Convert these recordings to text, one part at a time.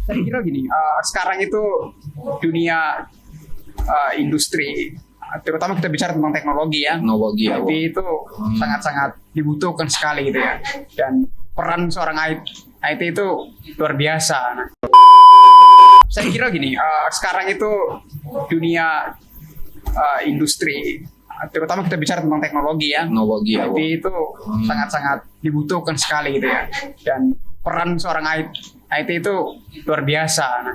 Saya kira gini, sekarang itu dunia industri, terutama kita bicara tentang teknologi ya, Teknologi ya, IT itu sangat-sangat dibutuhkan sekali gitu ya. Dan peran seorang IT itu luar biasa. Nah, saya kira gini, sekarang itu dunia industri, terutama kita bicara tentang teknologi ya, Teknologi ya, IT itu sangat-sangat dibutuhkan sekali gitu ya. Dan peran seorang IT itu luar biasa. Nah,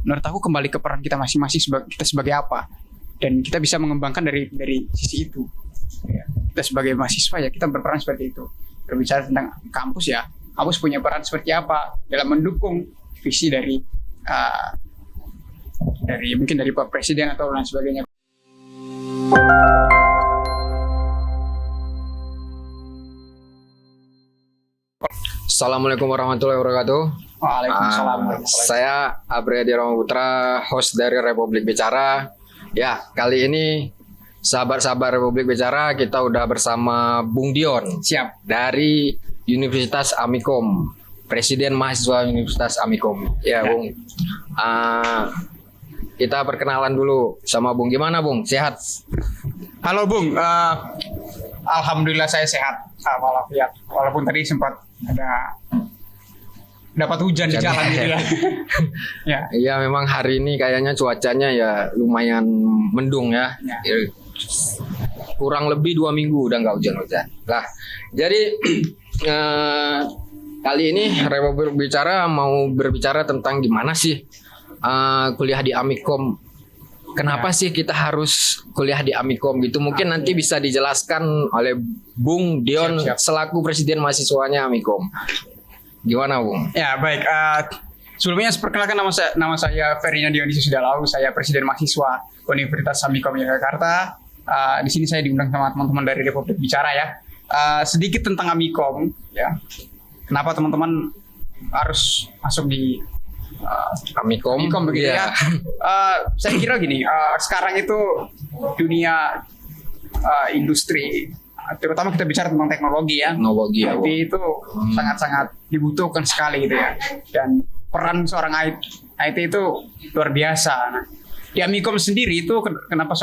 menurut aku kembali ke peran kita masing-masing kita sebagai apa, dan kita bisa mengembangkan dari sisi itu. Ya, kita sebagai mahasiswa ya kita berperan seperti itu. Berbicara tentang kampus ya, kampus punya peran seperti apa dalam mendukung visi dari mungkin dari Pak Presiden atau lain sebagainya. Assalamualaikum warahmatullahi wabarakatuh. Waalaikumsalam. Saya Abriyadi Ramaputra, host dari Republik Bicara. Ya, kali ini sahabat-sahabat Republik Bicara, kita udah bersama Bung Dion. Siap. Dari Universitas Amikom, Presiden Mahasiswa Universitas Amikom. Ya, Bung. Kita perkenalan dulu sama Bung. Gimana, Bung? Sehat? Halo Bung, alhamdulillah saya sehat walafiat. Walaupun tadi sempat dapat hujan di jalan gitu ya. Ya. Iya, memang hari ini kayaknya cuacanya ya lumayan mendung ya. Ya. Kurang lebih 2 minggu udah nggak hujan-hujan. Lah, jadi kali ini Republik Bicara mau berbicara tentang gimana sih kuliah di Amikom. Kenapa sih kita harus kuliah di Amikom gitu? Mungkin nanti bisa dijelaskan oleh Bung Dion selaku Presiden mahasiswanya Amikom. Gimana, Bung? Ya, baik. Sebelumnya perkenalkan nama saya Ferdinand Dionisius Sidalau. Saya Presiden Mahasiswa Universitas Amikom Yogyakarta. Di sini saya diundang sama teman-teman dari Republik Bicara ya. Sedikit tentang Amikom ya. Kenapa teman-teman harus masuk di Amikom begitu ya? Saya kira gini, sekarang itu dunia industri, terutama kita bicara tentang teknologi ya, Teknologi ya, IT itu sangat-sangat dibutuhkan sekali gitu ya. Dan peran seorang IT itu luar biasa. Nah, di Amikom sendiri itu kenapa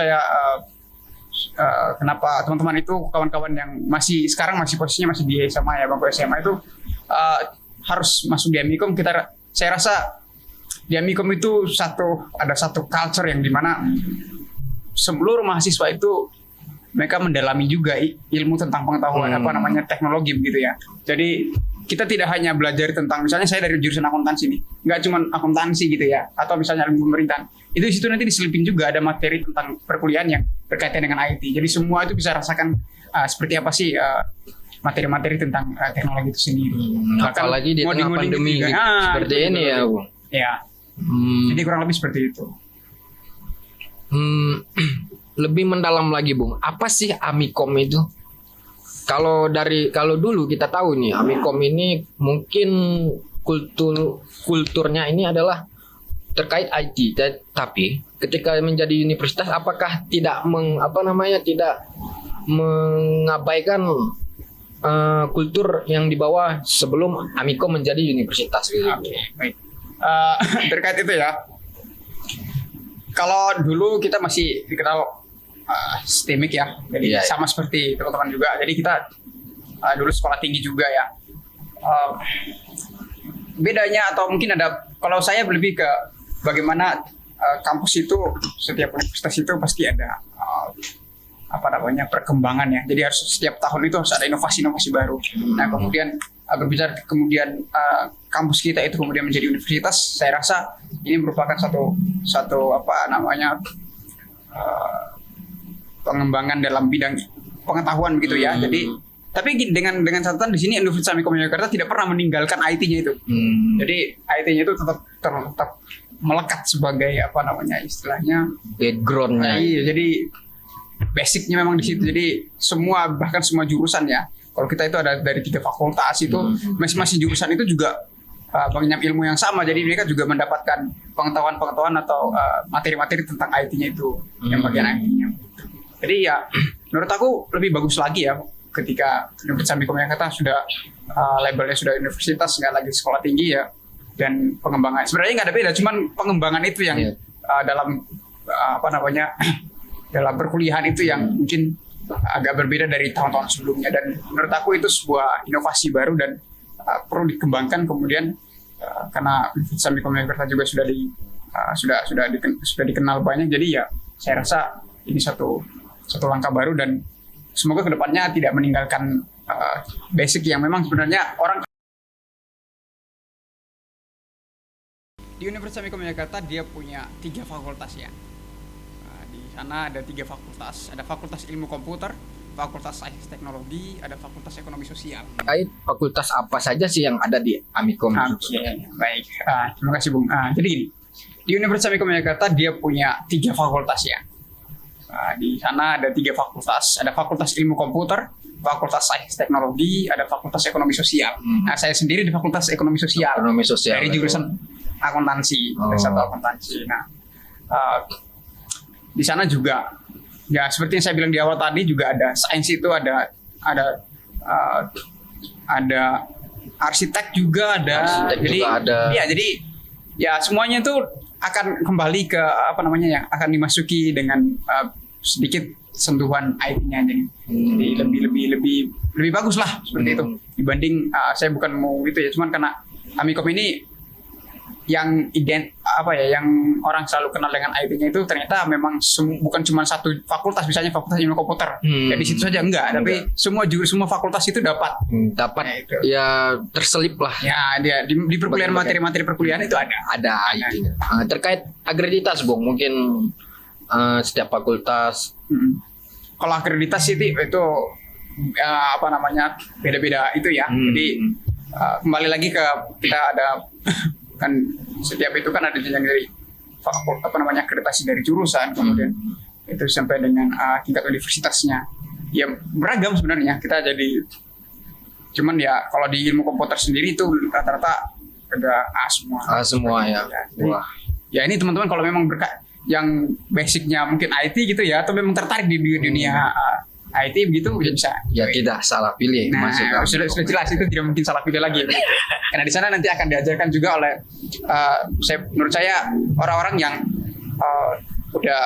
teman-teman itu kawan-kawan yang sekarang masih posisinya masih di SMA ya, bangku SMA itu harus masuk di Amikom. Saya rasa di Amikom itu ada satu culture yang dimana seluruh mahasiswa itu mereka mendalami juga ilmu tentang pengetahuan teknologi begitu ya. Jadi kita tidak hanya belajar tentang, misalnya saya dari jurusan akuntansi nih, nggak cuma akuntansi gitu ya, atau misalnya ilmu pemerintahan. Itu di situ nanti diselipin juga ada materi tentang perkuliahan yang berkaitan dengan IT. Jadi semua itu bisa rasakan seperti apa sih materi-materi tentang teknologi itu sendiri. Apalagi di tengah pandemi gitu, seperti ini ya, Bung. Ya. Jadi kurang lebih seperti itu. Lebih mendalam lagi, Bung. Apa sih Amikom itu? Kalau dulu kita tahu nih, Amikom ini mungkin kulturnya ini adalah terkait IT. Tapi ketika menjadi universitas, apakah tidak mengabaikan kultur yang dibawa sebelum Amikom menjadi universitas gitu? Oke, baik. Terkait itu ya. Kalau dulu kita masih dikenal STEMIC ya, jadi sama seperti teman-teman juga. Jadi kita dulu sekolah tinggi juga ya. Bedanya atau mungkin ada, kalau saya lebih ke bagaimana kampus itu, setiap universitas itu pasti ada perkembangan ya. Jadi harus setiap tahun itu harus ada inovasi-inovasi baru. Nah, kemudian kampus kita itu kemudian menjadi universitas, saya rasa ini merupakan satu pengembangan dalam bidang pengetahuan begitu ya. Jadi tapi dengan catatan di sini Universitas Amikom Yogyakarta tidak pernah meninggalkan IT-nya itu. Jadi IT-nya itu tetap melekat sebagai istilahnya background-nya. Iya, jadi basicnya memang di situ. Jadi bahkan semua jurusan ya. Kalau kita itu ada dari 3 fakultas itu, masing-masing jurusan itu juga punya ilmu yang sama. Jadi mereka juga mendapatkan pengetahuan atau materi-materi tentang IT-nya itu, yang bagian IT-nya. Jadi ya, menurut aku lebih bagus lagi ya ketika Universitas Amikom Yogyakarta sudah labelnya sudah universitas, nggak lagi sekolah tinggi ya. dan pengembangan. Sebenarnya nggak ada beda, cuman pengembangan itu yang Iya. dalam apa namanya dalam perkuliahan itu yang mungkin agak berbeda dari tahun-tahun sebelumnya, dan menurut aku itu sebuah inovasi baru dan perlu dikembangkan kemudian karena Universitas Amikom Yogyakarta juga sudah dikenal banyak, jadi ya saya rasa ini satu langkah baru dan semoga kedepannya tidak meninggalkan basic yang memang sebenarnya orang di Universitas Amikom Yogyakarta dia punya 3 fakultas ya. Di sana ada 3 fakultas, ada Fakultas Ilmu Komputer, Fakultas Sains Teknologi, ada Fakultas Ekonomi Sosial. Terkait fakultas apa saja sih yang ada di Amikom? Oke, baik. Terima kasih Bung. Jadi gini, di Universitas Amikom Yogyakarta dia punya 3 fakultas ya. Di sana ada 3 fakultas, ada Fakultas Ilmu Komputer, Fakultas Sains Teknologi, ada Fakultas Ekonomi Sosial. Nah, saya sendiri di Fakultas Ekonomi Sosial. Ekonomi sosial. Dari jurusan akuntansi, satu akuntansi. Nah, di sana juga ya seperti yang saya bilang di awal tadi juga ada sains, itu ada arsitek juga ada. Arsitek jadi juga ada. Iya, jadi ya semuanya itu akan kembali ke apa namanya yang akan dimasuki dengan sedikit sentuhan IT-nya, jadi lebih bagus lah seperti itu dibanding saya bukan mau itu ya, cuman karena Amikom ini yang yang orang selalu kenal dengan IT-nya itu ternyata memang bukan cuma satu fakultas, misalnya Fakultas Ilmu Komputer. Jadi situ saja enggak, tapi semua fakultas itu dapat ya terselip lah. Ya, dia di perkuliahan materi-materi perkuliahan itu ada IT-nya. Terkait akreditas, Bung, mungkin setiap fakultas. Kalau akreditas itu beda-beda itu ya. Jadi kembali lagi ke kita ada kan setiap itu kan ada jenjang dari akreditasi dari jurusan, kemudian itu sampai dengan tingkat universitasnya. Ya beragam sebenarnya kita jadi, cuman ya kalau di ilmu komputer sendiri itu rata-rata ada A semua. A semua ya. Wah. Ya ini teman-teman kalau memang yang basicnya mungkin IT gitu ya, atau memang tertarik di dunia IT begitu bisa. Ya tidak salah pilih. Nah, sudah jelas itu tidak mungkin salah pilih lagi. Karena di sana nanti akan diajarkan juga oleh menurut saya orang-orang yang udah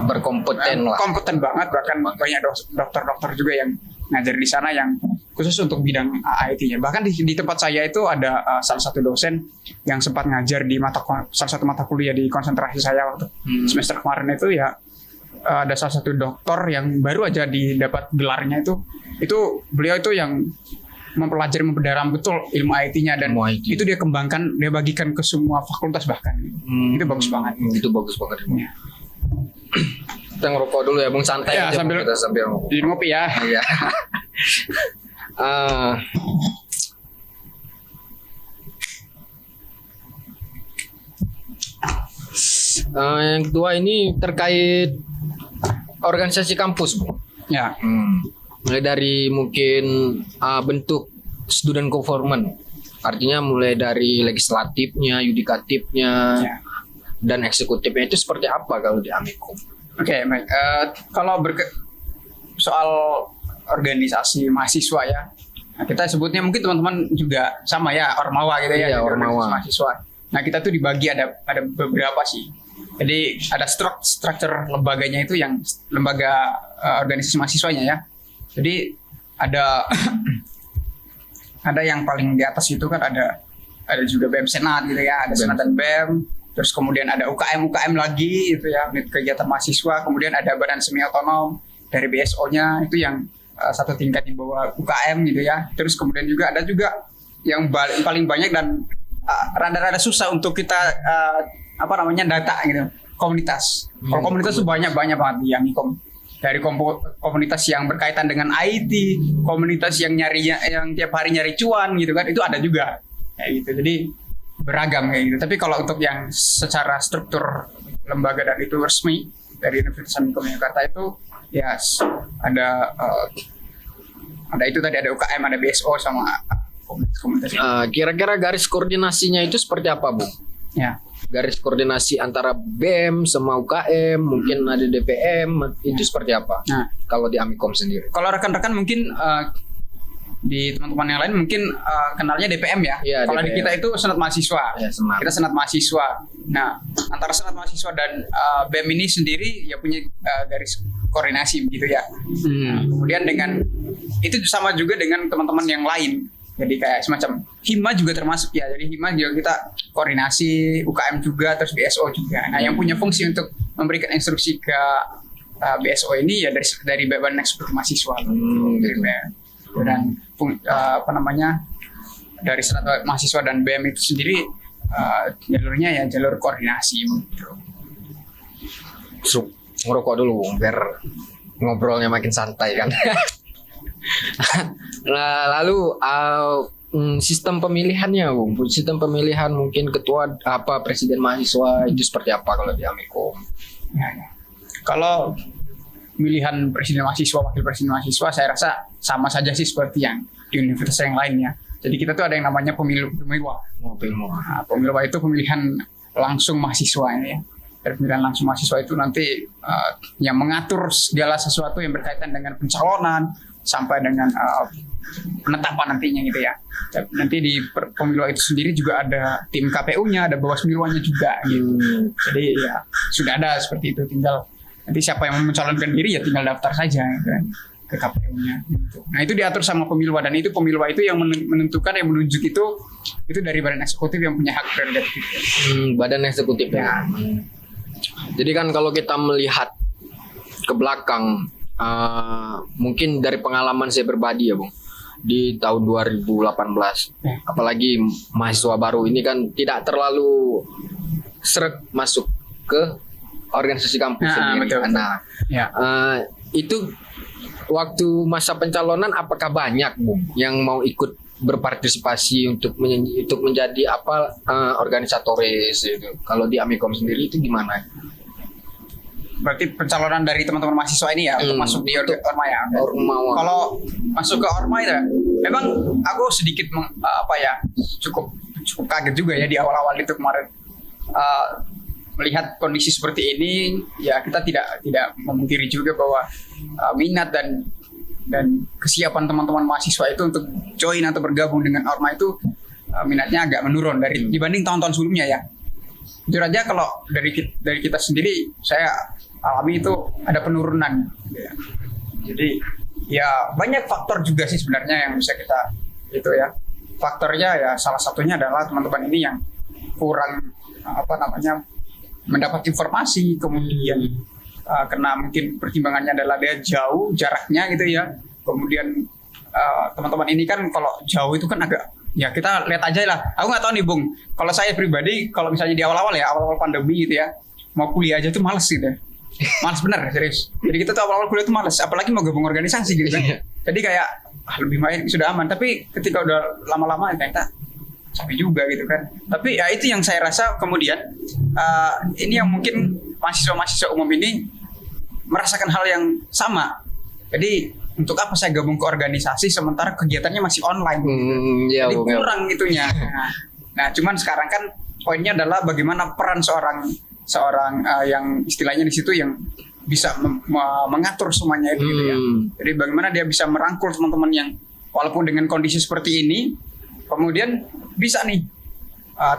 berkompeten lah. Kompeten banget, bahkan banyak dokter-dokter juga yang ngajar di sana yang khusus untuk bidang IT-nya. Bahkan di tempat saya itu ada salah satu dosen yang sempat ngajar di salah satu mata kuliah di konsentrasi saya waktu semester kemarin itu ya. Ada salah satu dokter yang baru aja didapat gelarnya itu beliau itu yang memperdalam betul ilmu IT-nya dan itu dia kembangkan, dia bagikan ke semua fakultas bahkan. Itu bagus banget. Itu bagus banget. Ya. Kita ngerokok dulu ya, Bung, santai ya, aja sambil ngopi ya. Iya. Yang kedua ini terkait organisasi kampus, Bu. Ya. Mulai dari mungkin bentuk student government, artinya mulai dari legislatifnya, yudikatifnya, dan eksekutifnya itu seperti apa kalau di Amikom? Oke, baik. Kalau soal organisasi mahasiswa ya, nah kita sebutnya mungkin teman-teman juga sama ya, ormawa gitu ya, ormawa mahasiswa. Nah kita tuh dibagi ada beberapa sih. Jadi ada struktur lembaganya itu yang lembaga organisasi mahasiswanya ya. Jadi ada ada yang paling di atas itu kan ada juga BEM Senat gitu ya, ada Senat dan BEM. Terus kemudian ada UKM lagi itu ya, unit kegiatan mahasiswa. Kemudian ada Badan Semi Otonom dari BSO-nya itu yang satu tingkat di bawah UKM gitu ya. Terus kemudian juga ada juga yang paling banyak dan rada-rada susah untuk kita data gitu, komunitas. Kalau komunitas itu banyak banget di Amikom. Dari komunitas yang berkaitan dengan IT, komunitas yang tiap hari nyari cuan gitu kan, itu ada juga kayak gitu. Jadi beragam kayak gitu. Tapi kalau untuk yang secara struktur lembaga dan itu resmi dari Universitas Amikom Yogyakarta itu ya ada itu tadi, ada UKM, ada BSO sama komunitas. Kira-kira garis koordinasinya itu seperti apa, Bu? Ya. Garis koordinasi antara BEM sama UKM, mungkin ada DPM, itu seperti apa? Nah, kalau di Amikom sendiri? Kalau rekan-rekan mungkin di teman-teman yang lain mungkin kenalnya DPM ya. Iya, Kalau di DPM. kita itu senat mahasiswa. Ya, senat. Kita senat mahasiswa. Nah, antara senat mahasiswa dan BEM ini sendiri ya punya garis koordinasi begitu ya. Nah, kemudian dengan itu sama juga dengan teman-teman yang lain. Jadi kayak semacam Hima juga termasuk ya. Jadi Hima juga kita koordinasi, UKM juga, terus BSO juga. Nah, yang punya fungsi untuk memberikan instruksi ke BSO ini ya dari Badan Eksekutif Mahasiswa. Dari BEM. Dan dari senat mahasiswa dan BEM itu sendiri jalurnya ya jalur koordinasi gitu. Ngerokok dulu biar ngobrolnya makin santai kan. Nah, lalu sistem pemilihannya, Bung. Sistem pemilihan mungkin ketua presiden mahasiswa itu seperti apa kalau di Amikom? Ya. Kalau pemilihan presiden mahasiswa, wakil presiden mahasiswa, saya rasa sama saja sih seperti yang di universitas yang lainnya. Jadi kita tuh ada yang namanya pemilu. Nah, pemilu itu pemilihan langsung mahasiswa ini ya. Dari pemilihan langsung mahasiswa itu nanti yang mengatur segala sesuatu yang berkaitan dengan pencalonan sampai dengan penetapan nantinya gitu ya. Nanti di pemilu itu sendiri juga ada tim KPU-nya, ada Bawaslu-nya juga gitu. Jadi ya sudah ada seperti itu, tinggal nanti siapa yang mencalonkan diri ya tinggal daftar saja gitu kan, ke KPU-nya gitu. Nah, itu diatur sama Pemilwa, dan itu Pemilwa itu yang menentukan, yang menunjuk itu dari Badan Eksekutif yang punya hak prerogatif. Badan Eksekutif ya. Jadi kan kalau kita melihat ke belakang, mungkin dari pengalaman saya pribadi ya, Bung, di tahun 2018, apalagi mahasiswa baru ini kan tidak terlalu seret masuk ke organisasi kampus sendiri. Betul. Nah, Ya. Itu waktu masa pencalonan apakah banyak, Bung, yang mau ikut berpartisipasi untuk menjadi organisatoris itu? Kalau di Amikom sendiri itu gimana? Berarti pencalonan dari teman-teman mahasiswa ini ya untuk masuk di Orma ya. Kalau masuk ke Orma itu, memang aku sedikit cukup kaget juga ya di awal-awal itu kemarin. Melihat kondisi seperti ini, ya kita tidak memungkiri juga bahwa minat dan kesiapan teman-teman mahasiswa itu untuk join atau bergabung dengan Orma itu minatnya agak menurun dibanding tahun-tahun sebelumnya ya. Jujur aja kalau dari kita sendiri, saya alami itu ada penurunan. Ya. Jadi ya banyak faktor juga sih sebenarnya yang bisa kita itu ya. Faktornya ya salah satunya adalah teman-teman ini yang kurang mendapat informasi, kemudian karena mungkin pertimbangannya adalah dia jauh jaraknya gitu ya. Kemudian teman-teman ini kan kalau jauh itu kan agak, ya kita lihat aja lah. Aku nggak tahu nih, Bung, kalau saya pribadi, kalau misalnya di awal-awal pandemi gitu ya, mau kuliah aja tuh males gitu. Males bener, serius. Jadi kita tuh awal-awal kuliah tuh males, apalagi mau gabung organisasi gitu kan. Jadi kayak lebih baik sudah aman. Tapi ketika udah lama-lama ternyata capek juga gitu kan. Tapi ya itu yang saya rasa kemudian ini yang mungkin mahasiswa-mahasiswa umum ini merasakan hal yang sama. Jadi untuk apa saya gabung ke organisasi sementara kegiatannya masih online? Jadi kurang itunya. Nah, cuman sekarang kan poinnya adalah bagaimana peran seorang yang istilahnya di situ yang bisa mengatur semuanya itu gitu ya. Jadi bagaimana dia bisa merangkul teman-teman yang walaupun dengan kondisi seperti ini, kemudian bisa nih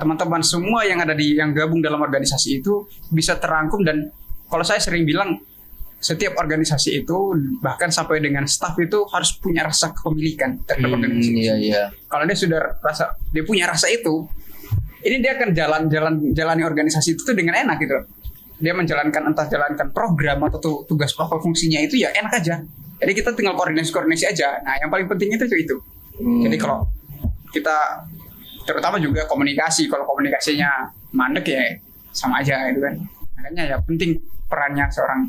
teman-teman semua yang yang gabung dalam organisasi itu bisa terangkum. Dan kalau saya sering bilang, setiap organisasi itu bahkan sampai dengan staf itu harus punya rasa kepemilikan terhadap organisasi. Iya. Kalau dia punya rasa itu, ini dia akan jalani organisasi itu tuh dengan enak gitu. Dia menjalankan program atau tugas pokok fungsinya itu ya enak aja. Jadi kita tinggal koordinasi aja. Nah, yang paling penting itu. Jadi kalau kita terutama juga komunikasi, kalau komunikasinya mandek ya sama aja gitu kan. Makanya ya penting perannya seorang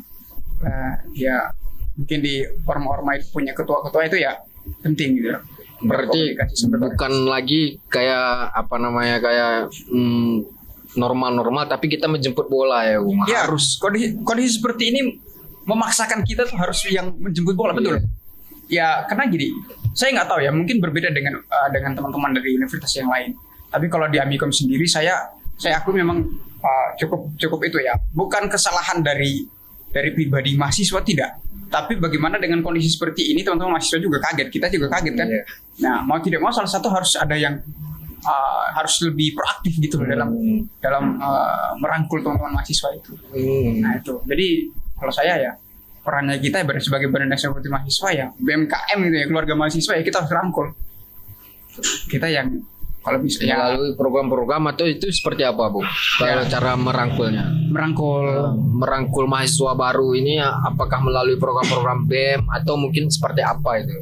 ya mungkin di orma-orma itu punya ketua-ketua itu ya penting gitu. Berarti bukan lagi kayak normal-normal, tapi kita menjemput bola ya, Bung. Ya, harus kondisi seperti ini memaksakan kita tuh harus yang menjemput bola, betul. Ya karena gini, saya nggak tahu ya, mungkin berbeda dengan teman-teman dari universitas yang lain. Tapi kalau di Amikom sendiri, saya akui memang cukup itu ya. Bukan kesalahan dari dari pribadi mahasiswa tidak. Tapi bagaimana dengan kondisi seperti ini teman-teman mahasiswa juga kaget, kita juga kaget kan. Iya. Nah mau tidak mau salah satu harus ada yang harus lebih proaktif gitu loh dalam merangkul teman-teman mahasiswa itu. Nah itu, jadi kalau saya ya perannya kita sebagai badan eksekutif mahasiswa ya BMKM gitu ya, keluarga mahasiswa ya kita harus rangkul. Kita yang kalau bisa ya Melalui program-program atau itu seperti apa, Bu? Kalau cara merangkulnya? Merangkul mahasiswa baru ini apakah melalui program-program BEM atau mungkin seperti apa itu?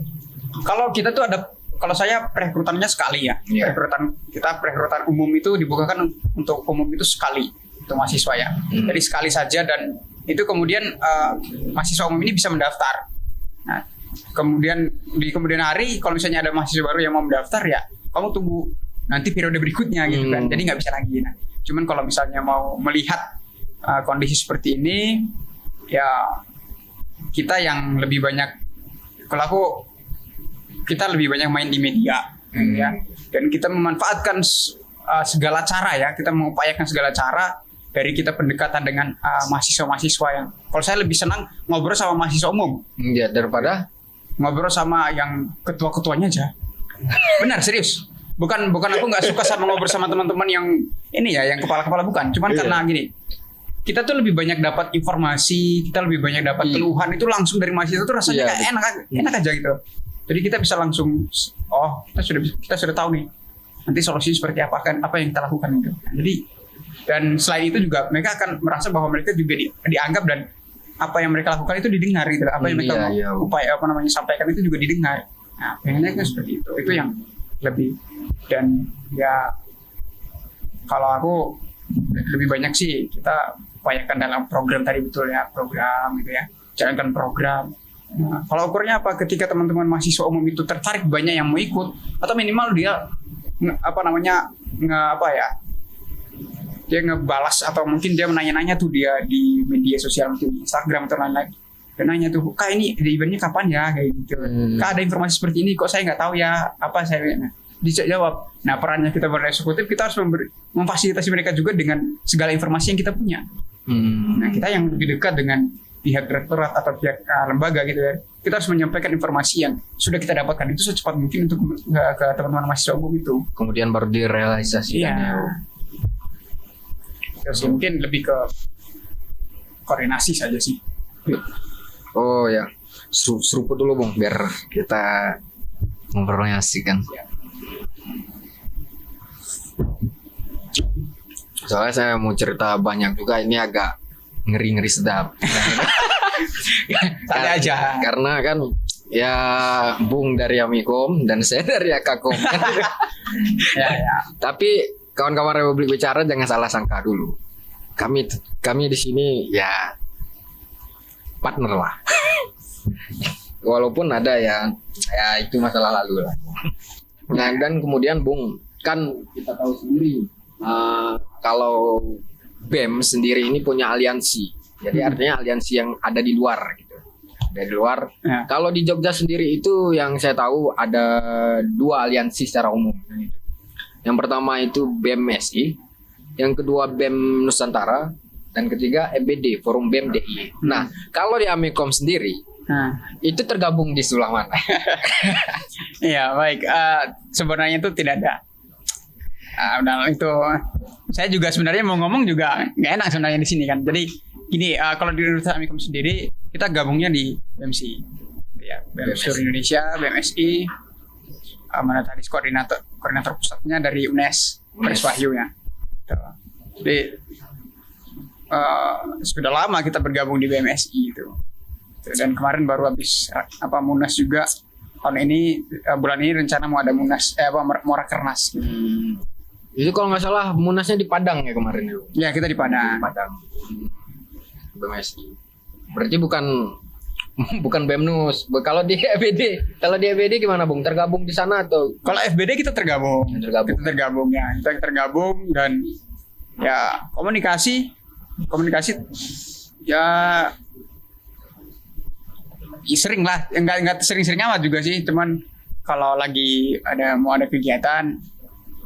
Kalau kita tuh ada, kalau saya perekrutannya sekali ya. Iya. Perekrutan umum itu dibukakan untuk umum itu sekali untuk mahasiswa ya. Jadi sekali saja, dan itu kemudian mahasiswa umum ini bisa mendaftar. Nah, kemudian di kemudian hari kalau misalnya ada mahasiswa baru yang mau mendaftar ya, kamu tunggu nanti periode berikutnya gitu kan. Jadi nggak bisa lagi. Nah, cuman kalau misalnya mau melihat kondisi seperti ini, ya kita yang lebih banyak, kita lebih banyak main di media, ya. Dan kita memanfaatkan segala cara ya, kita mengupayakan segala cara dari kita pendekatan dengan mahasiswa-mahasiswa yang, kalau saya lebih senang ngobrol sama mahasiswa umum, Ya, daripada ngobrol sama yang ketua-ketuanya aja. Benar, serius. Bukan aku nggak suka sama ngobrol sama teman-teman yang ini ya, yang kepala-kepala, bukan. Cuman karena gini, kita tuh lebih banyak dapat informasi, kita lebih banyak dapat keluhan itu langsung dari mahasiswa, itu rasanya kayak enak aja gitu. Jadi kita bisa langsung, kita sudah tahu nih nanti solusi seperti apa kan, apa yang kita lakukan gitu. Jadi, dan selain itu juga mereka akan merasa bahwa mereka juga dianggap, dan apa yang mereka lakukan itu didengar gitu. Apa yang mereka sampaikan itu juga didengar. Nah, pengennya kan seperti itu. Itu yang lebih. Dan ya kalau aku lebih banyak sih kita upayakan dalam program tadi, betul ya, program gitu ya, jalankan program. Nah, kalau ukurnya apa? Ketika teman-teman mahasiswa umum itu tertarik, banyak yang mau ikut, atau minimal dia dia ngebalas, atau mungkin dia menanya-nanya tuh dia di media sosial, mungkin Instagram atau lain-lain, dia nanya tuh, Kak ini eventnya kapan ya, kayak gitu. Kak ada informasi seperti ini, kok saya nggak tahu ya, apa saya dijawab. Nah perannya kita badan eksekutif, kita harus memfasilitasi mereka juga dengan segala informasi yang kita punya. Nah kita yang lebih dekat dengan pihak direktorat atau pihak lembaga gitu ya, kita harus menyampaikan informasi yang sudah kita dapatkan itu secepat mungkin untuk ke teman-teman mahasiswa umum itu. Kemudian baru direalisasikan. Iya. Terus mungkin lebih ke koordinasi saja sih. Oh ya, seruput dulu Bung, biar kita memperolehasikan. Soalnya saya mau cerita banyak juga, ini agak ngeri-ngeri sedap. Santai aja. Karena kan ya Bung dari Amikom dan saya dari Akakom. Ya. Tapi kawan-kawan Republik Bicara jangan salah sangka dulu. Kami di sini ya partner lah. Walaupun ada ya itu masalah lalu lah. Nah, dan kemudian Bung, kan kita tahu sendiri kalau BEM sendiri ini punya aliansi. Jadi artinya aliansi yang ada di luar gitu. Dari luar. Ya. Kalau di Jogja sendiri itu yang saya tahu ada 2 aliansi secara umum. Yang pertama itu BEM SI, yang kedua BEM Nusantara, dan ketiga EBD, Forum BEM DIY. Nah, kalau di Amikom sendiri, itu tergabung di sebelah mana? Iya, baik. Sebenarnya itu tidak ada. Nah, itu saya juga sebenarnya mau ngomong juga nggak enak sebenarnya di sini kan. Jadi gini, kalau di Universitas Amikom sendiri kita gabungnya di BMSI, ya, BEM seluruh Indonesia, BMSI, mana tadi koordinator pusatnya dari UNES, Paris Wahyu ya. Jadi sudah lama kita bergabung di BMSI itu. Dan kemarin baru habis Munas juga. Tahun ini bulan ini rencana mau ada Munas, mau Rakernas gitu. Itu kalau nggak salah Munasnya di Padang ya kemarin itu. Ya kita di Padang. BMSI. Berarti bukan BEMNUS. Kalau di EBD gimana Bung? Tergabung di sana atau? Kalau FBD kita tergabung. Kita tergabung dan ya komunikasi ya sering lah, enggak sering-sering amat juga sih, cuman kalau lagi mau ada kegiatan,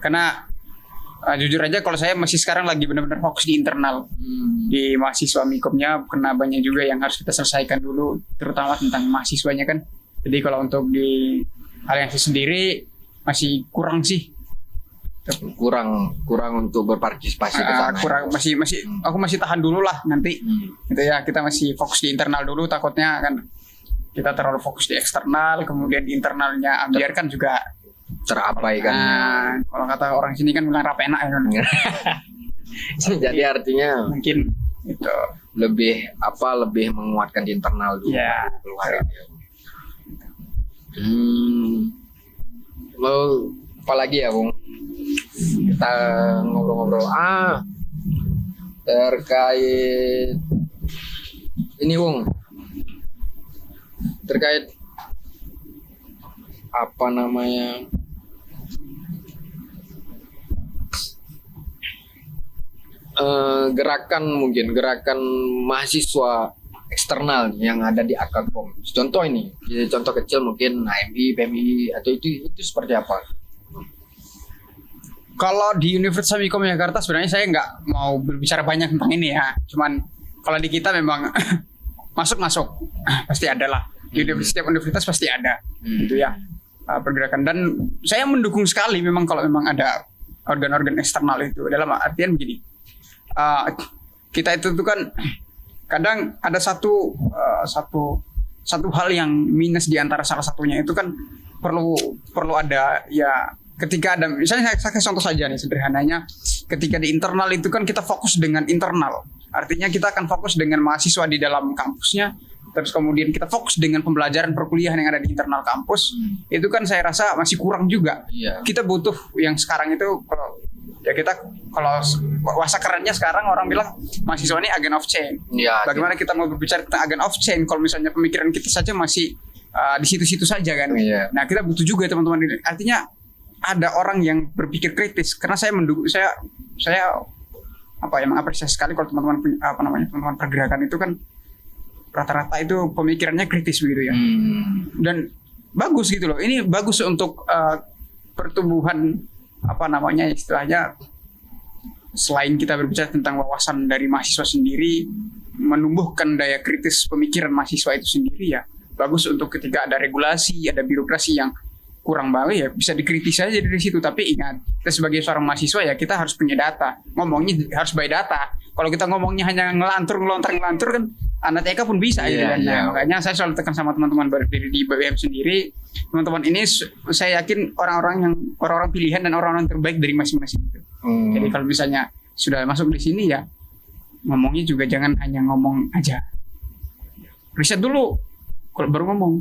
karena jujur aja kalau saya masih sekarang lagi benar-benar fokus di internal di mahasiswa Mikomnya, karena banyak juga yang harus kita selesaikan dulu, terutama tentang mahasiswanya kan. Jadi kalau untuk di aliansi sendiri masih kurang sih, kurang untuk berpartisipasi ke sana. kurang masih aku masih tahan dulu lah nanti. Gitu ya, kita masih fokus di internal dulu, takutnya kan kita terlalu fokus di eksternal, kemudian di internalnya biarkan juga terabaikan. Kalau kata orang sini kan bilang rapenak ya kan. Jadi artinya Mungkin itu lebih menguatkan di internal dulu. ya. Keluar. Lalu apa lagi ya, Bung? Kita ngobrol-ngobrol. Terkait ini, Bung. Terkait apa namanya? Gerakan mahasiswa eksternal yang ada di Akakom. Contoh ini, contoh kecil mungkin HMI, PMI atau itu seperti apa? Kalau di Universitas Mikom Jakarta sebenarnya saya nggak mau berbicara banyak tentang ini ya. Cuman kalau di kita memang masuk pasti ada lah. Di setiap universitas pasti ada, gitu ya, pergerakan. Dan saya mendukung sekali memang kalau memang ada organ-organ eksternal itu. Dalam artian begini, kita itu tuh kan kadang ada satu hal yang minus di antara salah satunya itu kan perlu ada ya. Ketika ada, misalnya saya kasih contoh saja nih sederhananya, ketika di internal itu kan kita fokus dengan internal, artinya kita akan fokus dengan mahasiswa di dalam kampusnya, terus kemudian kita fokus dengan pembelajaran perkuliahan yang ada di internal kampus. Itu kan saya rasa masih kurang juga. Kita butuh yang sekarang itu, kalau bahasa kerennya sekarang orang bilang mahasiswa ini agent of change. Bagaimana kita mau berbicara tentang agent of change kalau misalnya pemikiran kita saja masih di situ-situ saja kan. Nah, kita butuh juga teman-teman ini. Artinya ada orang yang berpikir kritis, karena saya mendukung, saya mengapresiasi sekali kalau teman-teman teman-teman pergerakan itu kan rata-rata itu pemikirannya kritis begitu ya. Dan bagus gitu loh. Ini bagus untuk pertumbuhan istilahnya, selain kita berbicara tentang wawasan dari mahasiswa sendiri, menumbuhkan daya kritis pemikiran mahasiswa itu sendiri ya. Bagus untuk ketika ada regulasi, ada birokrasi yang kurang baik ya bisa dikritis aja dari situ. Tapi ingat, kita sebagai seorang mahasiswa ya kita harus punya data, ngomongnya harus by data. Kalau kita ngomongnya hanya ngelantur kan anak TK pun bisa ya. Makanya saya selalu tekan sama teman-teman berdiri di BBM sendiri, teman-teman ini saya yakin orang-orang pilihan dan orang-orang terbaik dari masing-masing itu. Jadi kalau misalnya sudah masuk di sini ya ngomongnya juga jangan hanya ngomong aja, riset dulu. Kalau baru ngomong,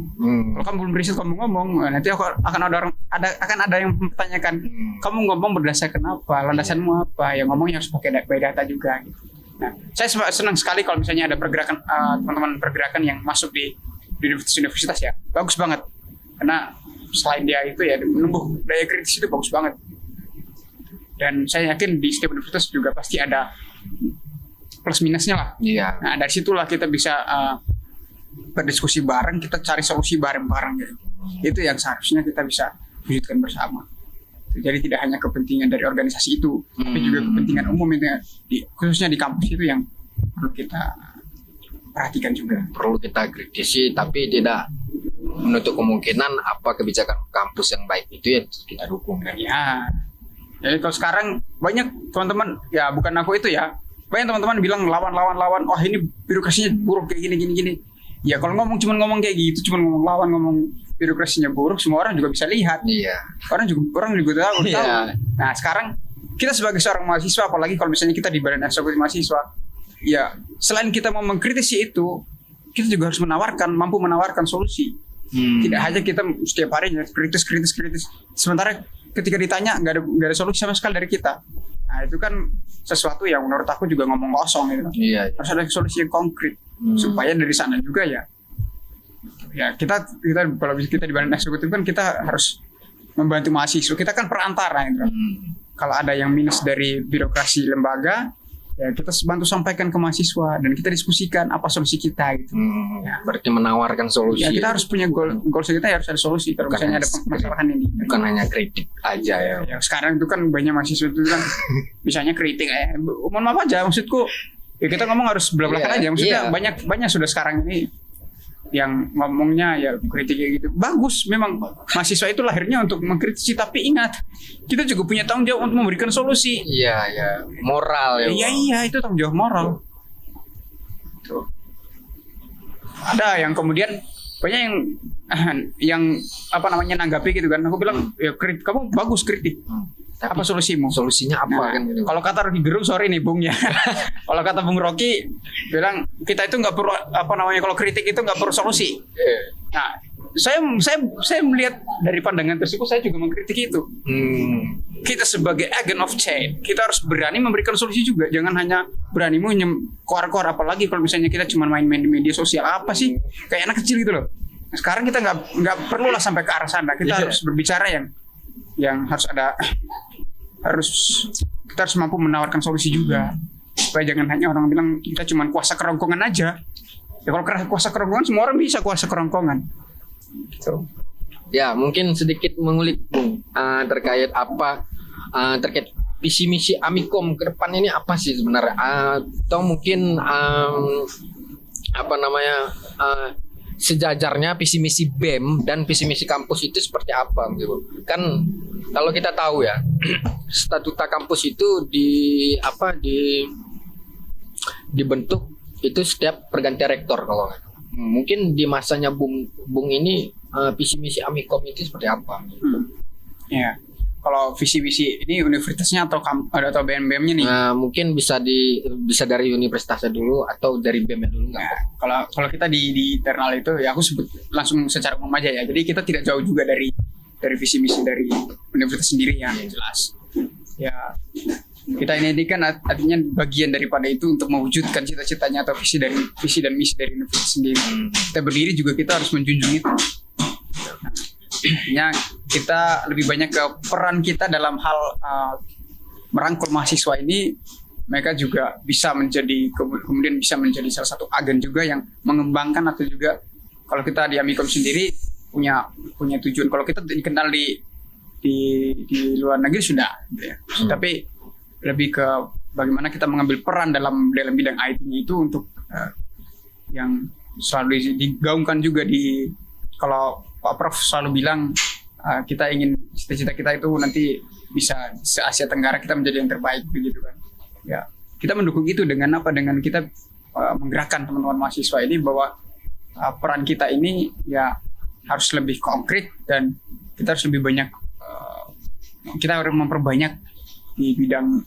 kalau kamu belum riset kamu ngomong, nanti akan ada yang mempertanyakan, kamu ngomong berdasarkan apa, landasanmu apa? Ya ngomongnya harus pakai data juga. Gitu. Nah, saya senang sekali kalau misalnya ada pergerakan teman-teman pergerakan yang masuk di universitas ya, bagus banget. Karena selain dia itu ya menumbuh daya kritis itu bagus banget. Dan saya yakin di setiap universitas juga pasti ada plus minusnya lah. Nah, dari situlah kita bisa berdiskusi bareng, kita cari solusi bareng-bareng gitu. Itu yang seharusnya kita bisa wujudkan bersama. Jadi tidak hanya kepentingan dari organisasi itu, tapi juga kepentingan umum itu khususnya di kampus itu yang perlu kita perhatikan juga. Perlu kita kritisi, tapi tidak menutup kemungkinan apa kebijakan kampus yang baik itu ya kita dukung. Ya. Jadi kalau sekarang banyak teman-teman, ya bukan aku itu ya, banyak teman-teman bilang lawan, wah ini birokrasinya buruk kayak gini. Ya kalau ngomong kayak gitu, cuma ngomong lawan, ngomong birokrasinya buruk, semua orang juga bisa lihat. Orang juga tahu. Nah sekarang kita sebagai seorang mahasiswa, apalagi kalau misalnya kita di badan eksekutif mahasiswa, ya selain kita mau mengkritisi itu, kita juga harus mampu menawarkan solusi. Tidak hanya kita setiap hari kritis. Sementara ketika ditanya nggak ada solusi sama sekali dari kita. Nah itu kan sesuatu yang menurut aku juga ngomong kosong gitu. Harus ada solusi yang konkret. Supaya dari sana juga ya kita kalau kita di badan eksekutif kan kita harus membantu mahasiswa, kita kan perantara gitu. Kalau ada yang minus dari birokrasi lembaga, ya kita bantu sampaikan ke mahasiswa dan kita diskusikan apa solusi kita gitu. Ya, berarti menawarkan solusi. Ya kita harus punya goal kita harus ada solusi kalau Bukan misalnya ada hanya permasalahan ini. Bukan hanya kritik aja ya. Ya sekarang itu kan banyak mahasiswa itu kan misalnya kritik ya. Mohon maaf aja maksudku ya kita ngomong harus belak-belakan aja maksudnya banyak sudah sekarang ini yang ngomongnya ya kritik kayak gitu. Bagus memang mahasiswa itu lahirnya untuk mengkritisi tapi ingat kita juga punya tanggung jawab untuk memberikan solusi. Iya, moral ya. Iya itu tanggung jawab moral. Tuh. Ada yang kemudian banyak yang apa namanya nanggapi gitu kan. Aku bilang ya kamu bagus kritik. Tapi Apa solusimu? solusinya apa kan gitu. Kalau kata Rocky Gerung, sorry nih Bung ya. Kalau kata Bung Rocky bilang kita itu nggak perlu apa namanya kalau kritik itu nggak perlu solusi. Nah, saya melihat dari pandangan tersebut saya juga mengkritik itu. Kita sebagai agent of change, kita harus berani memberikan solusi juga. Jangan hanya berani koar-koar apalagi kalau misalnya kita cuma main-main di media sosial apa sih? Kayak anak kecil gitu loh. Sekarang kita nggak perlu lah sampai ke arah sana. Kita harus berbicara yang kita harus mampu menawarkan solusi juga supaya jangan hanya orang bilang kita cuma kuasa kerongkongan aja ya kalau kuasa kerongkongan semua orang bisa kuasa kerongkongan gitu. Ya mungkin sedikit mengulik Bung terkait visi misi Amikom ke depan ini apa sih sebenarnya atau mungkin sejajarnya visi misi BEM dan visi misi kampus itu seperti apa gitu. Kan kalau kita tahu ya statuta kampus itu dibentuk itu setiap pergantian rektor kalau mungkin di masanya Bung ini visi misi Amikom itu seperti apa? Ya. Kalau visi misi ini universitasnya atau BEM-nya nih? Mungkin bisa dari universitasnya dulu atau dari BEM-nya dulu. Nah, kalau kita di internal itu ya aku sebut langsung secara umum aja ya. Jadi kita tidak jauh juga dari visi misi dari universitas sendiri yang jelas. Ya kita ini kan artinya bagian daripada itu untuk mewujudkan cita-citanya atau visi dan misi dari universitas sendiri. Kita berdiri juga kita harus menjunjung itu. Artinya kita lebih banyak ke peran kita dalam hal merangkul mahasiswa ini, mereka juga bisa kemudian bisa menjadi salah satu agen juga yang mengembangkan atau juga kalau kita di Amikom sendiri punya tujuan. Kalau kita dikenal di luar negeri sudah, gitu ya. Tapi lebih ke bagaimana kita mengambil peran dalam bidang IT-nya itu untuk yang selalu digaungkan juga kalau Pak Prof selalu bilang kita ingin cita-cita kita itu nanti bisa se-Asia Tenggara kita menjadi yang terbaik begitu kan. Ya, kita mendukung itu dengan kita menggerakkan teman-teman mahasiswa ini bahwa peran kita ini ya harus lebih konkret dan kita harus lebih banyak kita harus memperbanyak di bidang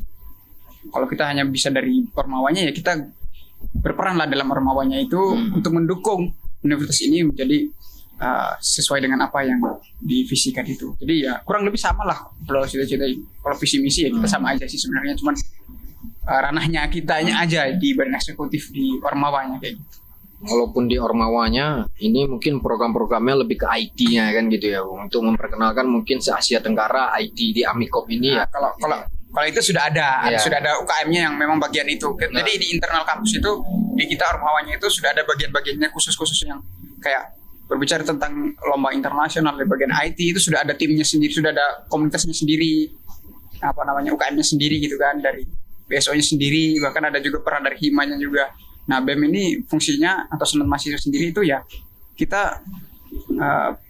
kalau kita hanya bisa dari ormawanya ya kita berperan lah dalam ormawanya itu untuk mendukung universitas ini menjadi sesuai dengan apa yang divisikan itu. Jadi ya kurang lebih sama lah kalau cita-cita kalau visi misi ya kita sama aja sih sebenarnya cuman ranahnya kitanya aja di badan eksekutif di ormawanya kayak gitu. Walaupun di ormawanya ini mungkin program-programnya lebih ke IT-nya kan gitu ya untuk memperkenalkan mungkin se-Asia Tenggara IT di Amikom ini ya. Kalau itu sudah ada UKM-nya yang memang bagian itu. Jadi di internal kampus itu di kita ormawanya itu sudah ada bagian-bagiannya khusus-khusus yang kayak berbicara tentang lomba internasional di bagian IT itu sudah ada timnya sendiri, sudah ada komunitasnya sendiri, UKM-nya sendiri gitu kan dari BSO-nya sendiri, bahkan ada juga peran dari himanya juga. Nah BEM ini fungsinya atau senat mahasiswa sendiri itu ya kita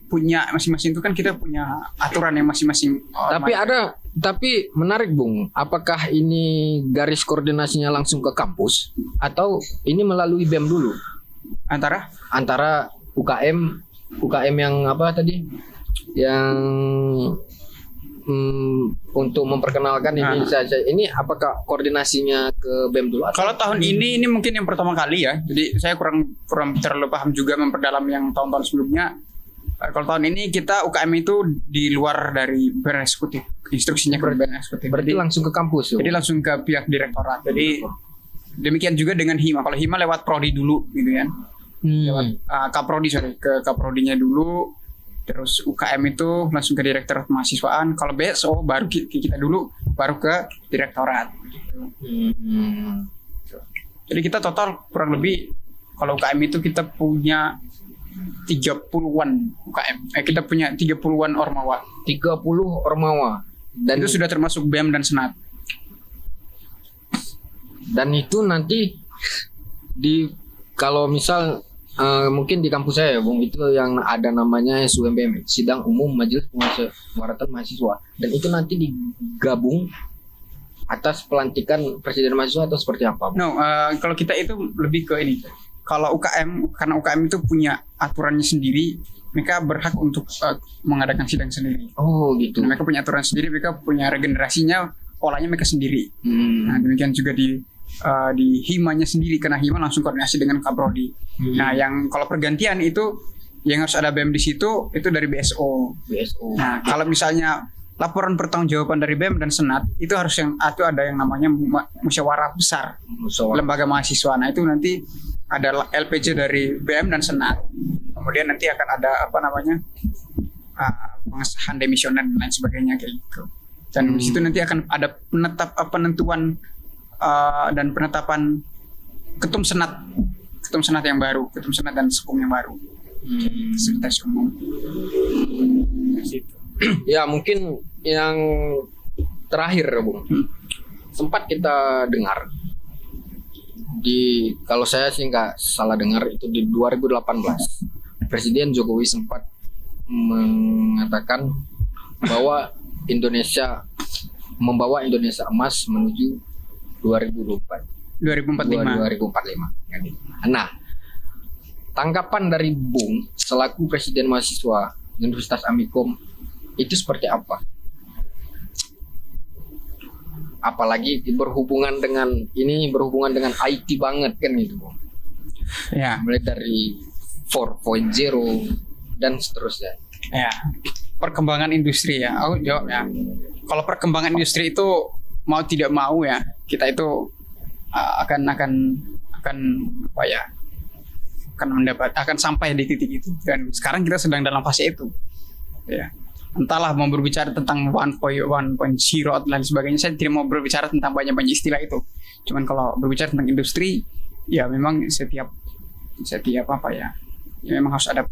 punya masing-masing itu kan kita punya aturan yang masing-masing. Tapi menarik Bung, apakah ini garis koordinasinya langsung ke kampus atau ini melalui BEM dulu? Antara UKM yang apa tadi? Yang untuk memperkenalkan ini saja. Ini apakah koordinasinya ke BEM dulu? Kalau tahun ini mungkin yang pertama kali ya. Jadi saya kurang terlalu paham juga memperdalam yang tahun-tahun sebelumnya. Kalau tahun ini kita UKM itu di luar dari badan eksekutif. Instruksinya ke badan eksekutif. Berarti langsung ke kampus. Jadi langsung ke pihak direktorat. Jadi demikian juga dengan Hima. Kalau Hima lewat prodi dulu gitu kan. Lewat Kaprodi ke Kaprodinya dulu Terus UKM itu langsung ke Direktorat Mahasiswaan. Kalau BSO baru kita dulu baru ke Direktorat. Jadi kita total kurang lebih kalau UKM itu kita punya 30-an UKM. Kita punya 30-an Ormawa. 30 Ormawa. Dan itu sudah termasuk BEM dan Senat. Dan itu nanti kalau misal mungkin di kampus saya ya Bung, itu yang ada namanya SUMBM, Sidang Umum Majelis Pemusyawaratan Mahasiswa, dan itu nanti digabung atas pelantikan Presiden Mahasiswa atau seperti apa Bung? Kalau kita itu lebih ke ini. Kalau UKM, karena UKM itu punya aturannya sendiri, mereka berhak untuk mengadakan sidang sendiri. Oh gitu. Mereka punya aturan sendiri, mereka punya regenerasinya, polanya mereka sendiri. Nah demikian juga di himanya sendiri, karena hima langsung koordinasi dengan Kaprodi. Nah yang kalau pergantian itu yang harus ada BEM di situ itu dari BSO. Nah kalau misalnya laporan pertanggungjawaban dari BEM dan Senat itu harus itu ada yang namanya musyawarah besar lembaga mahasiswa. Nah itu nanti ada LPJ dari BEM dan Senat. Kemudian nanti akan ada pengesahan demisioner dan lain sebagainya kayak gitu. Dan di situ nanti akan ada penentuan dan penetapan ketum senat yang baru, ketum senat dan sekum yang baru. Sekretaris umum. Ya mungkin yang terakhir Bung, sempat kita dengar kalau saya sih nggak salah dengar itu di 2018 Presiden Jokowi sempat mengatakan bahwa Indonesia membawa Indonesia emas menuju 2045. Nah, tanggapan dari Bung selaku Presiden Mahasiswa Universitas Amikom itu seperti apa? Apalagi berhubungan dengan IT banget kan gitu, Bung. Ya. Mulai dari 4.0 dan seterusnya. Ya. Perkembangan industri ya. Aku jawab ya. Kalau perkembangan industri itu mau tidak mau ya, kita itu akan sampai di titik itu. Dan sekarang kita sedang dalam fase itu. Ya. Entahlah mau berbicara tentang 1.0 dan lain sebagainya, saya tidak mau berbicara tentang banyak-banyak istilah itu. Cuman kalau berbicara tentang industri, ya memang setiap memang harus ada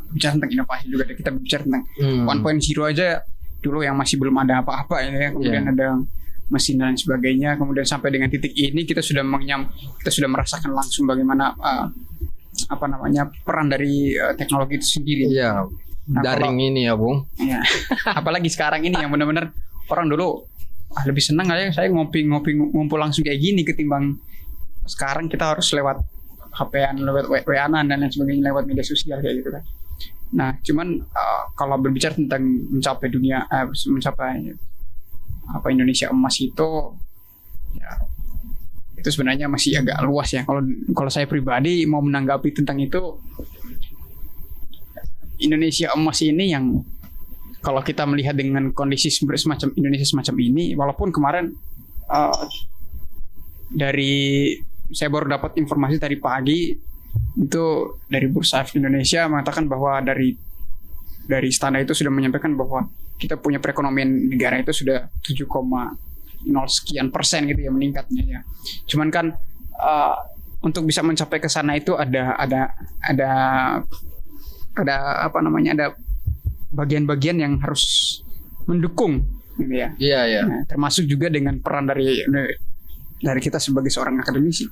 bicara tentang inovasi juga. Kita berbicara tentang 1.0 aja dulu yang masih belum ada apa-apa ya, kemudian ada mesin dan sebagainya, kemudian sampai dengan titik ini kita sudah merasakan langsung bagaimana peran dari teknologi itu sendiri. Iya. Daring ini ya Bung. Ya. Apalagi sekarang ini yang benar-benar orang dulu lebih senang aja saya ngumpul langsung kayak gini ketimbang sekarang kita harus lewat HP-an, lewat WA-an dan lain sebagainya, lewat media sosial kayak gitu kan. Nah, cuman kalau berbicara tentang mencapai Indonesia emas itu ya itu sebenarnya masih agak luas ya. Kalau saya pribadi mau menanggapi tentang itu, Indonesia emas ini yang kalau kita melihat dengan kondisi semacam Indonesia semacam ini, walaupun kemarin saya baru dapat informasi tadi pagi itu dari Bursa Efek Indonesia mengatakan bahwa dari Istana itu sudah menyampaikan bahwa kita punya perekonomian negara itu sudah 7,0 sekian % gitu ya meningkatnya ya. Cuman kan untuk bisa mencapai ke sana itu ada bagian-bagian yang harus mendukung gitu ya. Iya. Nah, termasuk juga dengan peran dari kita sebagai seorang akademisi.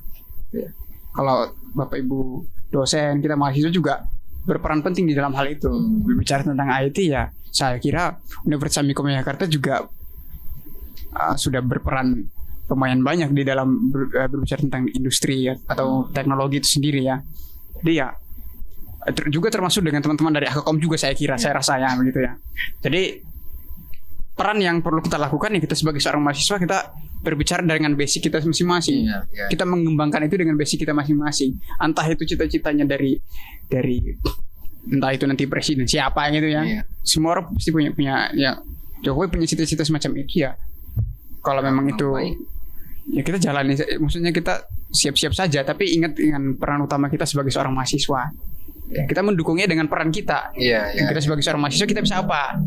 Ya. Kalau Bapak Ibu dosen, kita mahasiswa juga berperan penting di dalam hal itu. Berbicara tentang IT ya, saya kira Universitas Amikom Jakarta juga sudah berperan lumayan banyak di dalam berbicara tentang industri ya, atau teknologi itu sendiri ya. Jadi ya juga termasuk dengan teman-teman dari Akakom juga saya kira, saya rasa ya begitu ya. Jadi peran yang perlu kita lakukan ya, kita sebagai seorang mahasiswa kita berbicara dengan basic kita masing-masing. Kita mengembangkan itu dengan basic kita masing-masing. Entah itu cita-citanya dari entah itu nanti presiden siapa gitu ya. Semua orang pasti punya ya, Jokowi punya cita-cita semacam itu ya. Kalau memang itu ya kita jalani, maksudnya kita siap-siap saja, tapi ingat dengan peran utama kita sebagai seorang mahasiswa. Ya, kita mendukungnya dengan peran kita. Iya, iya. Kita sebagai seorang mahasiswa kita bisa apa?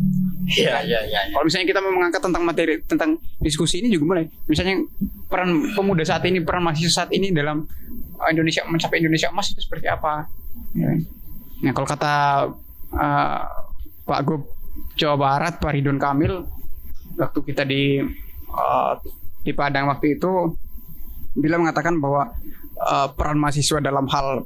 Iya, iya, iya. Kalau misalnya kita mau mengangkat tentang materi, tentang diskusi ini juga mulai. Misalnya peran pemuda saat ini, peran mahasiswa saat ini dalam Indonesia mencapai Indonesia emas itu seperti apa? Ya. Nah, kalau kata Pak Gub Jawa Barat, Pak Ridwan Kamil, waktu kita di Padang waktu itu, beliau mengatakan bahwa peran mahasiswa dalam hal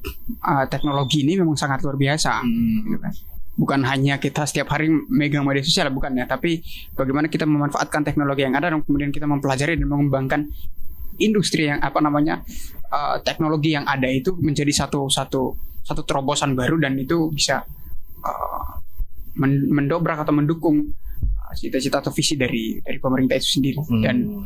teknologi ini memang sangat luar biasa. Gitu kan. Bukan hanya kita setiap hari megang media sosial, bukan ya, tapi bagaimana kita memanfaatkan teknologi yang ada dan kemudian kita mempelajari dan mengembangkan industri yang teknologi yang ada itu menjadi satu terobosan baru, dan itu bisa mendobrak atau mendukung cita-cita atau visi dari pemerintah itu sendiri. Dan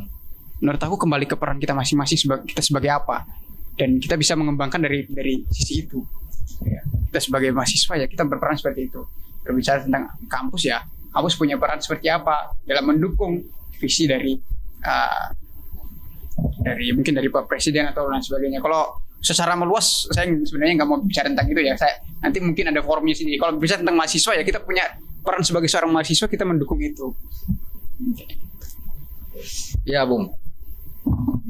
menurut aku kembali ke peran kita masing-masing kita sebagai apa, dan kita bisa mengembangkan dari sisi itu. Ya, kita sebagai mahasiswa ya kita berperan seperti itu. Berbicara tentang kampus ya, kampus punya peran seperti apa dalam mendukung visi dari mungkin dari Pak Presiden atau lain sebagainya. Kalau secara meluas saya sebenarnya nggak mau bicara tentang itu ya. Saya nanti mungkin ada forumnya sendiri. Kalau bicara tentang mahasiswa ya kita punya peran sebagai seorang mahasiswa, kita mendukung itu. Ya, Bung.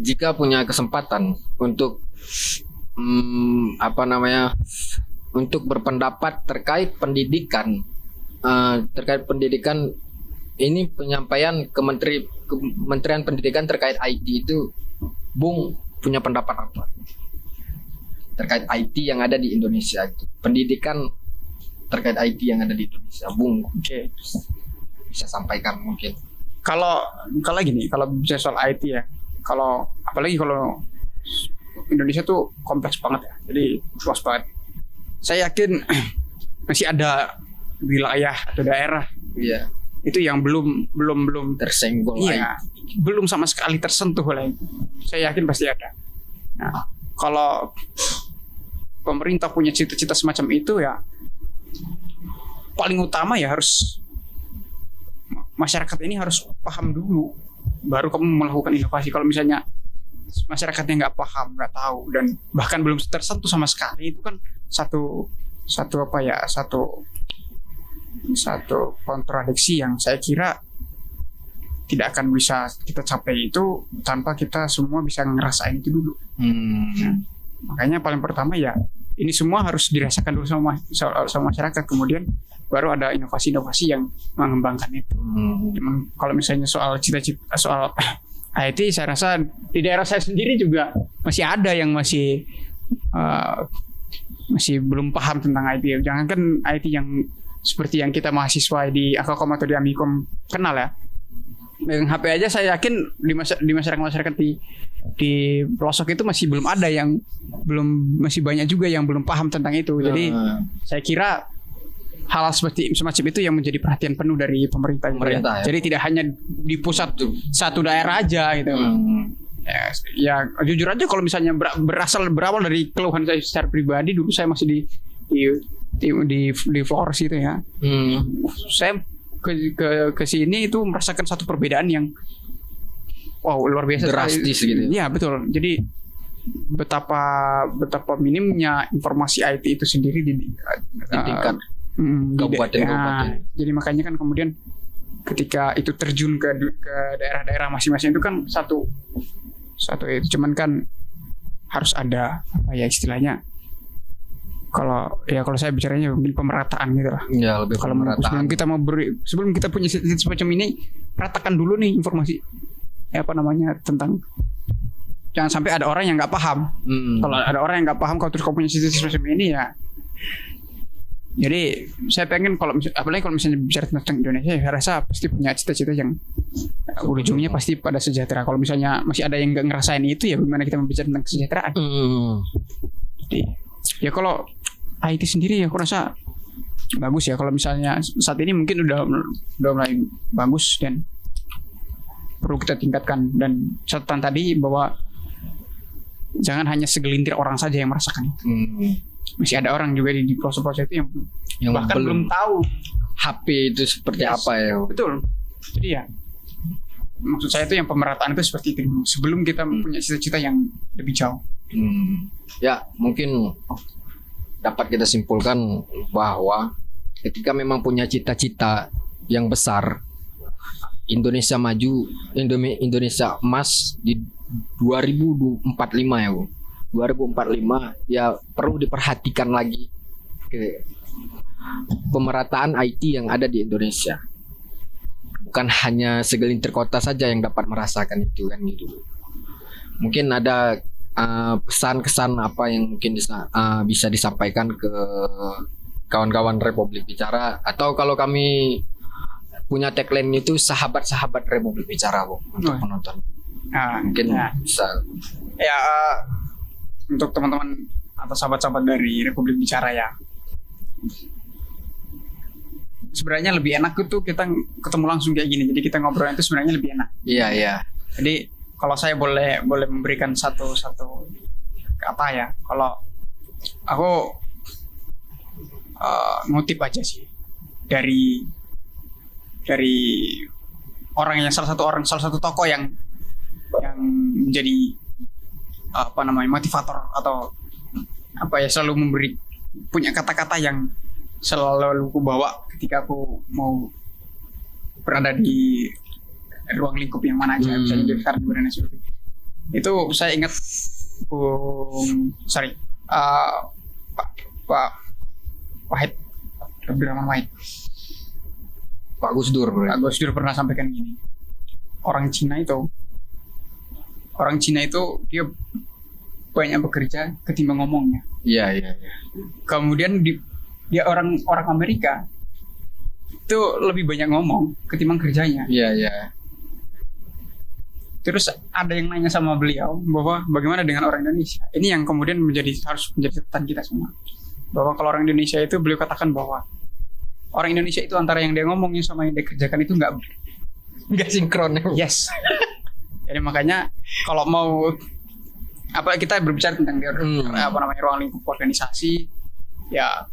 Jika punya kesempatan untuk untuk berpendapat terkait pendidikan, ini penyampaian Kementerian Pendidikan terkait IT itu, Bung punya pendapat apa terkait IT yang ada di Indonesia itu, pendidikan terkait IT yang ada di Indonesia, Bung? Oke. Bisa sampaikan mungkin. Kalau gini, kalau bicara soal IT ya, apalagi kalau Indonesia tuh kompleks banget ya, jadi luas banget. Saya yakin masih ada wilayah atau daerah itu yang belum tersenggol, iya, belum sama sekali tersentuh oleh. Saya yakin pasti ada. Nah, kalau pemerintah punya cita-cita semacam itu ya, paling utama ya harus masyarakat ini harus paham dulu, baru kamu melakukan inovasi. Kalau misalnya masyarakatnya nggak paham, nggak tahu, dan bahkan belum tersentuh sama sekali, itu kan satu kontradiksi yang saya kira tidak akan bisa kita capai itu tanpa kita semua bisa ngerasain itu dulu. Nah, makanya paling pertama ya ini semua harus dirasakan dulu sama masyarakat, kemudian baru ada inovasi-inovasi yang mengembangkan itu. Cuman kalau misalnya soal cita-cita soal IT, saya rasa di daerah saya sendiri juga masih ada yang masih belum paham tentang IT. Jangankan IT yang seperti yang kita mahasiswa di Akalkom atau di Amikom kenal ya. Dengan HP aja saya yakin di masyarakat di pelosok itu masih belum ada yang masih banyak juga yang belum paham tentang itu. Jadi saya kira hal seperti semacam itu yang menjadi perhatian penuh dari pemerintah ya. Jadi tidak hanya di pusat satu daerah aja gitu. Ya jujur aja kalau misalnya berawal dari keluhan saya secara pribadi, dulu saya masih di Flores gitu ya. Saya ke sini itu merasakan satu perbedaan yang luar biasa, drastis gitu. Iya betul. Jadi betapa minimnya informasi IT itu sendiri di tingkat kabupaten. Jadi makanya kan kemudian ketika itu terjun ke daerah-daerah masing-masing itu kan satu itu, cuman kan harus ada istilahnya. Kalau saya bicaranya mungkin pemerataan gitu lah. Ya, lebih kalau pemerataan. Sebelum kita punya semacam ini, ratakan dulu nih informasi tentang, jangan sampai ada orang yang nggak paham. Kalau ada orang yang nggak paham, kalau terus kau punya cita-cita semacam ini ya. Jadi saya pengen apalagi kalau misalnya bicara tentang Indonesia, saya rasa pasti punya cita-cita yang ujungnya pasti pada sejahtera. Kalau misalnya masih ada yang nggak ngerasain itu, ya bagaimana kita membicara tentang kesejahteraan? Jadi ya kalau IT sendiri ya aku rasa bagus ya. Kalau misalnya saat ini mungkin udah mulai bagus dan perlu kita tingkatkan. Dan catatan tadi bahwa jangan hanya segelintir orang saja yang merasakan. Masih ada orang juga di pelosok-pelosok itu yang bahkan belum tahu HP itu seperti apa ya. Betul. Jadi ya maksud saya itu yang pemerataan itu seperti itu sebelum kita punya cita-cita yang lebih jauh. Ya mungkin dapat kita simpulkan bahwa ketika memang punya cita-cita yang besar, Indonesia maju, Indonesia emas di 2045 ya Bu. 2045 ya perlu diperhatikan lagi ke pemerataan IT yang ada di Indonesia. Bukan hanya segelintir kota saja yang dapat merasakan itu kan gitu. Mungkin ada pesan kesan apa yang mungkin bisa disampaikan ke kawan-kawan Republik Bicara, atau kalau kami punya tagline itu sahabat-sahabat Republik Bicara Bu, untuk penonton. Mungkin bisa ya untuk teman-teman atau sahabat-sahabat dari Republik Bicara ya. Sebenarnya lebih enak itu kita ketemu langsung kayak gini. Jadi kita ngobrol itu sebenarnya lebih enak. Iya. Jadi kalau saya boleh memberikan satu apa ya? Kalau aku ngutip aja sih dari orang yang salah satu tokoh yang menjadi motivator atau apa ya, selalu punya kata-kata yang selalu aku bawa ketika aku mau berada di ruang lingkup yang mana aja, bisa jadi sekarang di seperti itu. Saya ingat Pak Wahid, Abdurrahman Wahid, Pak Gus Dur pernah sampaikan gini, orang Cina itu dia banyak bekerja ketimbang ngomongnya. Iya. Kemudian dia orang Amerika itu lebih banyak ngomong ketimbang kerjanya. Iya. Terus ada yang nanya sama beliau bahwa bagaimana dengan orang Indonesia? Ini yang kemudian harus menjadi catatan kita semua. Bahwa kalau orang Indonesia itu, beliau katakan bahwa orang Indonesia itu antara yang dia ngomongin sama yang dia kerjakan itu nggak sinkron. Yes. Jadi makanya kalau mau kita berbicara tentang ruang lingkup organisasi, ya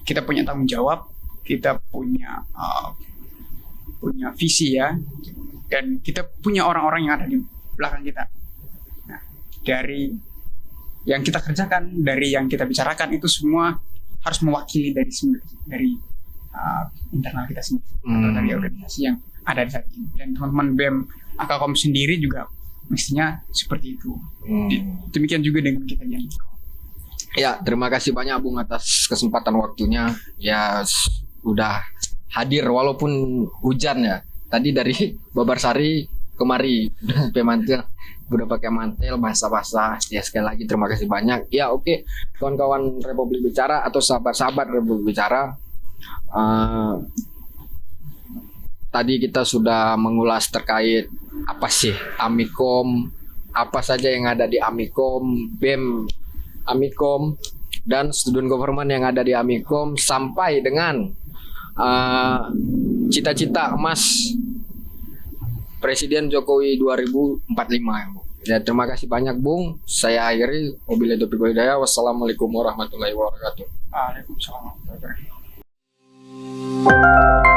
kita punya tanggung jawab, kita punya visi ya, dan kita punya orang-orang yang ada di belakang kita. Nah, dari yang kita kerjakan, dari yang kita bicarakan itu semua harus mewakili dari internal kita sendiri, atau dari organisasi yang ada di saat ini. Dan teman-teman BEM Akakom sendiri juga mestinya seperti itu. Demikian juga dengan kita yang ya, terima kasih banyak Bung atas kesempatan waktunya. Ya udah hadir walaupun hujan ya. Tadi dari Babarsari kemari udah pakai mantel basah-basah. Ya sekali lagi terima kasih banyak. Ya oke. Kawan-kawan Republik Bicara atau sahabat-sahabat Republik Bicara, tadi kita sudah mengulas terkait apa sih Amikom, apa saja yang ada di Amikom, BEM Amikom, dan student government yang ada di Amikom, sampai dengan cita-cita emas Presiden Jokowi 2045. Ya, terima kasih banyak Bung. Saya akhiri. Wabillahi taufiq wal hidayah. Wassalamualaikum warahmatullahi wabarakatuh. Waalaikumsalam warahmatullahi wabarakatuh.